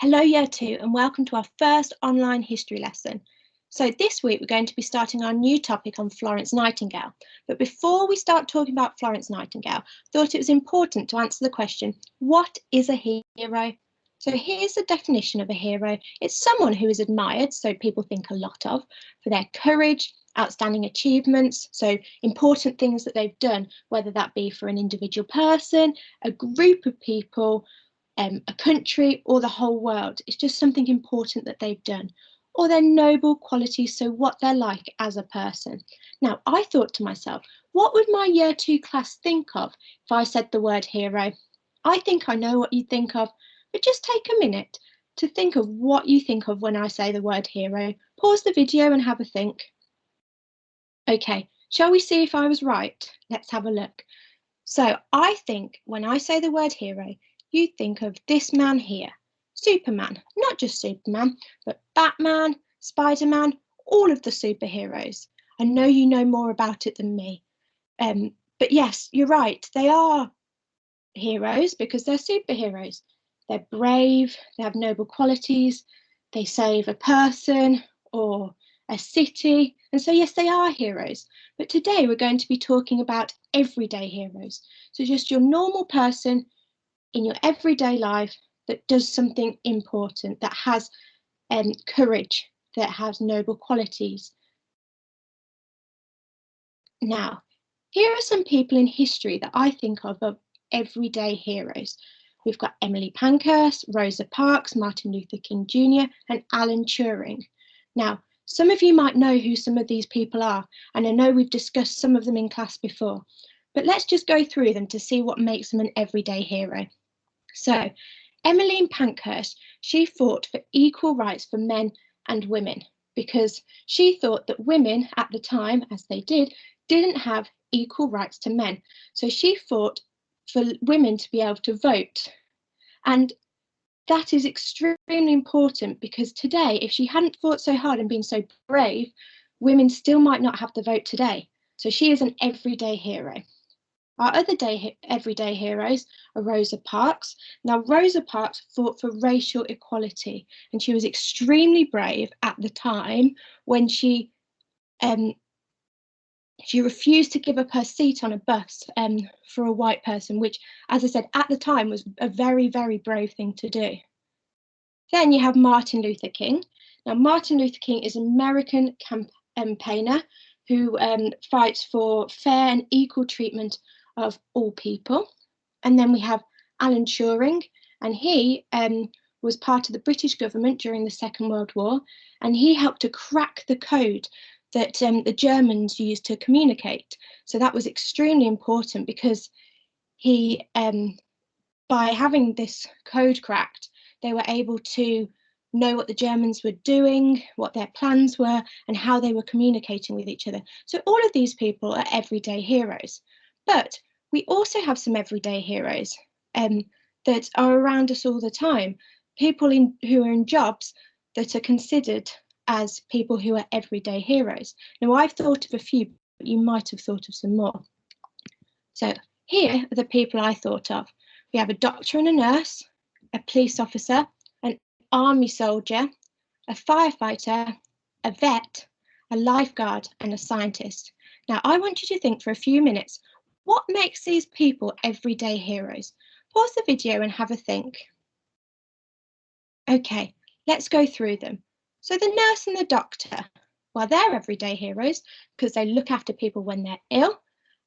Hello Year 2 and welcome to our first online history lesson. So this week we're going to be starting our new topic on Florence Nightingale. But before we start talking about Florence Nightingale, I thought it was important to answer the question, what is a hero? So here's the definition of a hero. It's someone who is admired, so people think a lot of, for their courage, outstanding achievements, so important things that they've done, whether that be for an individual person, a group of people, a country or the whole world. It's just something important that they've done, or their noble qualities, so what they're like as a person. Now, I thought to myself, what would my Year 2 class think of if I said the word hero? I think I know what you'd think of, but just take a minute to think of what you think of when I say the word hero. Pause the video and have a think. Okay, shall we see if I was right? Let's have a look. So I think when I say the word hero, you think of this man here, Superman, not just Superman, but Batman, Spider-Man, all of the superheroes. I know you know more about it than me. But yes, you're right, they are heroes because they're superheroes. They're brave, they have noble qualities, they save a person or a city. And so, yes, they are heroes. But today we're going to be talking about everyday heroes. So just your normal person in your everyday life that does something important, that has courage, that has noble qualities. Now, here are some people in history that I think of everyday heroes. We've got Emily Pankhurst, Rosa Parks, Martin Luther King Jr. and Alan Turing. Now, some of you might know who some of these people are, and I know we've discussed some of them in class before, but let's just go through them to see what makes them an everyday hero. So, Emmeline Pankhurst, she fought for equal rights for men and women because she thought that women at the time, as they didn't have equal rights to men. So she fought for women to be able to vote. And that is extremely important because today, if she hadn't fought so hard and been so brave, women still might not have the vote today. So she is an everyday hero. Our other everyday heroes are Rosa Parks. Now, Rosa Parks fought for racial equality, and she was extremely brave at the time when she refused to give up her seat on a bus for a white person, which, as I said, at the time was a very, very brave thing to do. Then you have Martin Luther King. Now, Martin Luther King is an American campaigner who fights for fair and equal treatment of all people. And then we have Alan Turing, and he was part of the British government during the Second World War, and he helped to crack the code that the Germans used to communicate. So that was extremely important because he, by having this code cracked, they were able to know what the Germans were doing, what their plans were, and how they were communicating with each other. So all of these people are everyday heroes. But we also have some everyday heroes that are around us all the time, people who are in jobs that are considered as people who are everyday heroes. Now, I've thought of a few, but you might have thought of some more. So here are the people I thought of. We have a doctor and a nurse, a police officer, an army soldier, a firefighter, a vet, a lifeguard, and a scientist. Now, I want you to think for a few minutes, what makes these people everyday heroes? Pause the video and have a think. Okay, let's go through them. So the nurse and the doctor, well, they're everyday heroes because they look after people when they're ill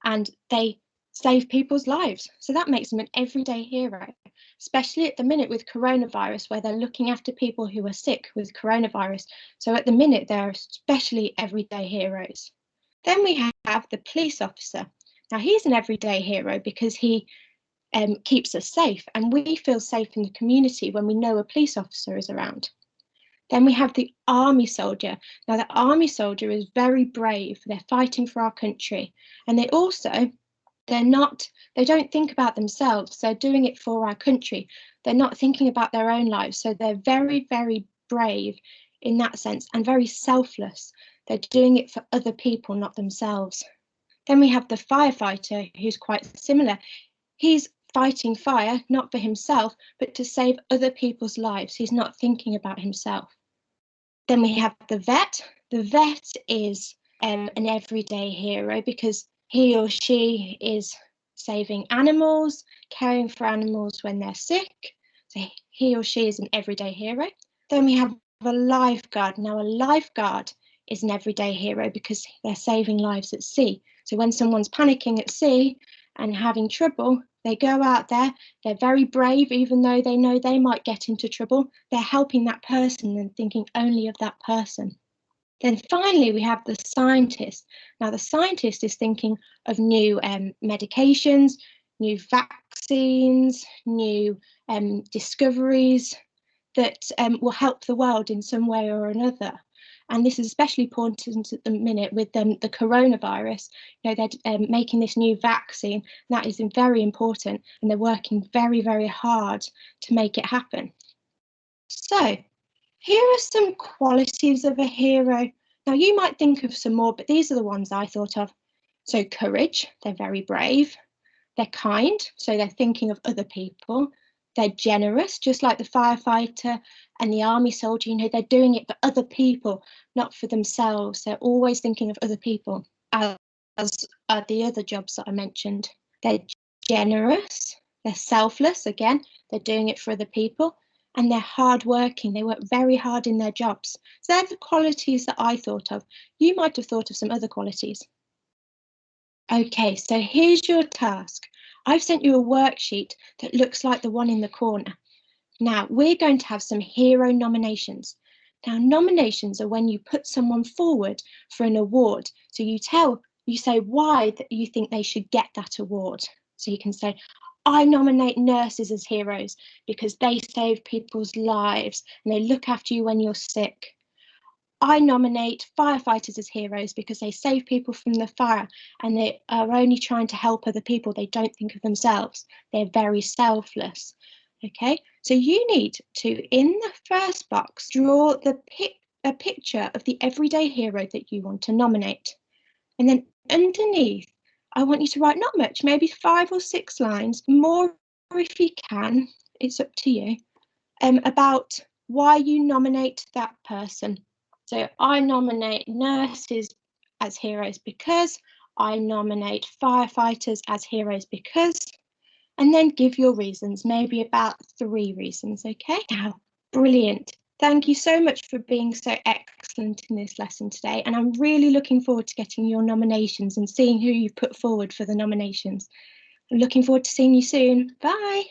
and they save people's lives. So that makes them an everyday hero, especially at the minute with coronavirus, where they're looking after people who are sick with coronavirus. So at the minute, they're especially everyday heroes. Then we have the police officer. Now, he's an everyday hero because he keeps us safe, and we feel safe in the community when we know a police officer is around. Then we have the army soldier. Now, the army soldier is very brave. They're fighting for our country, and they don't think about themselves. They're doing it for our country. They're not thinking about their own lives. So they're very, very brave in that sense and very selfless. They're doing it for other people, not themselves. Then we have the firefighter, who's quite similar. He's fighting fire, not for himself, but to save other people's lives. He's not thinking about himself. Then we have the vet. The vet is an everyday hero because he or she is saving animals, caring for animals when they're sick. So he or she is an everyday hero. Then we have a lifeguard. Now, a lifeguard is an everyday hero because they're saving lives at sea. So when someone's panicking at sea and having trouble, they go out there, they're very brave, even though they know they might get into trouble. They're helping that person and thinking only of that person. Then finally, we have the scientist. Now, the scientist is thinking of new medications, new vaccines, new discoveries that will help the world in some way or another. And this is especially important at the minute with the coronavirus. You know, they're making this new vaccine. That is very important, and they're working very, very hard to make it happen. So here are some qualities of a hero. Now, you might think of some more, but these are the ones I thought of. So courage, they're very brave. They're kind, so they're thinking of other people. They're generous, just like the firefighter and the army soldier. You know, they're doing it for other people, not for themselves. They're always thinking of other people, as are the other jobs that I mentioned. They're generous, they're selfless, again, they're doing it for other people, and they're hardworking. They work very hard in their jobs. So they're the qualities that I thought of. You might have thought of some other qualities. Okay, so here's your task. I've sent you a worksheet that looks like the one in the corner. Now, we're going to have some hero nominations. Now, nominations are when you put someone forward for an award. So you say why that you think they should get that award. So you can say, I nominate nurses as heroes because they save people's lives and they look after you when you're sick. I nominate firefighters as heroes because they save people from the fire and they are only trying to help other people. They don't think of themselves. They're very selfless. Okay, so you need to, in the first box, draw a picture of the everyday hero that you want to nominate. And then underneath, I want you to write not much, maybe 5 or 6 lines, more if you can, it's up to you, about why you nominate that person. So I nominate nurses as heroes because, I nominate firefighters as heroes because, and then give your reasons, maybe about 3 reasons, okay? Now, brilliant. Thank you so much for being so excellent in this lesson today. And I'm really looking forward to getting your nominations and seeing who you've put forward for the nominations. I'm looking forward to seeing you soon. Bye.